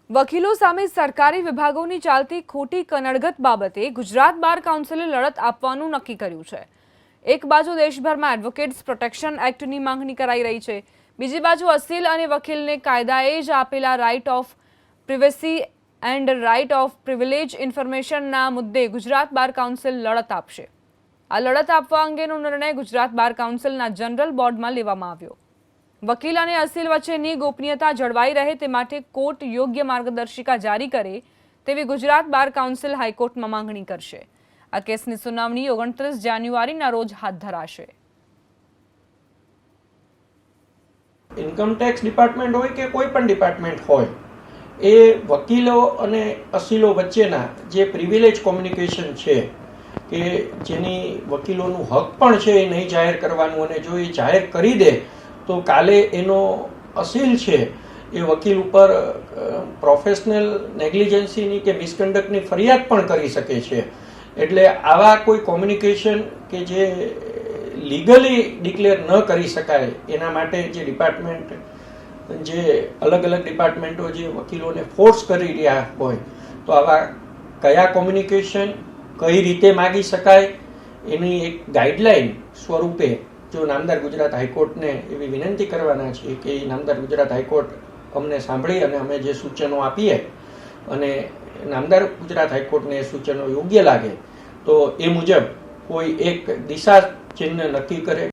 વકીલો સામે સરકારી વિભાગોની ચાલતી ખોટી કનડગત બાબતે ગુજરાત બાર કાઉન્સિલે લડત આપવાનું નક્કી કર્યું છે। એક બાજુ દેશભરમાં એડવોકેટ્સ પ્રોટેક્શન એક્ટની માંગણી કરાઈ રહી છે, બીજી બાજુ અસીલ અને વકીલને કાયદાએ જ આપેલા right of privacy and right of privilege ઇન્ફોર્મેશનના મુદ્દે ગુજરાત બાર કાઉન્સિલ લડત આપશે। આ લડત આપવા અંગેનો નિર્ણય ગુજરાત બાર કાઉન્સિલના જનરલ બોર્ડમાં લેવામાં આવ્યો। વકીલ અને અસીલ વચ્ચેની ગોપનીયતા જળવાઈ રહે તે માટે કોર્ટ યોગ્ય માર્ગદર્શિકા જારી કરે તેવી ગુજરાત બાર કાઉન્સિલ હાઈકોર્ટમાં માંગણી કરશે। આ કેસની સુનાવણી 29 જાન્યુઆરીના રોજ હાથ ધરાશે। ઇન્કમ ટેક્સ ડિપાર્ટમેન્ટ હોય કે કોઈ પણ ડિપાર્ટમેન્ટ હોય, એ વકીલો અને અસીલો વચ્ચેના જે પ્રિવિલેજ કોમ્યુનિકેશન છે કે જેની વકીલોનું હક પણ છે એ નહીં જાહેર કરવાનું, અને જો એ જાહેર કરી દે તો કાલે એનો અસીલ છે એ વકીલ ઉપર પ્રોફેશનલ નેગ્લિજન્સીની કે મિસકન્ડક્ટની ફરિયાદ પણ કરી શકે છે। એટલે આવા કોઈ કોમ્યુનિકેશન કે જે લીગલી ડિક્લેર ન કરી શકાય એના માટે જે ડિપાર્ટમેન્ટ, જે અલગ અલગ ડિપાર્ટમેન્ટો જે વકીલોને ફોર્સ કરી રહ્યા હોય, તો આવા કયા કોમ્યુનિકેશન કઈ રીતે માગી શકાય એની એક ગાઈડલાઈન સ્વરૂપે જો નામદાર ગુજરાત હાઈકોર્ટને એવી વિનંતી કરવાના છે કે નામદાર ગુજરાત હાઈકોર્ટ અમને સાંભળી અને અમે જે સૂચનો આપીએ અને નામદાર ગુજરાત હાઈકોર્ટને એ સૂચનો યોગ્ય લાગે તો એ મુજબ કોઈ એક દિશા ચિહ્ન નક્કી કરે।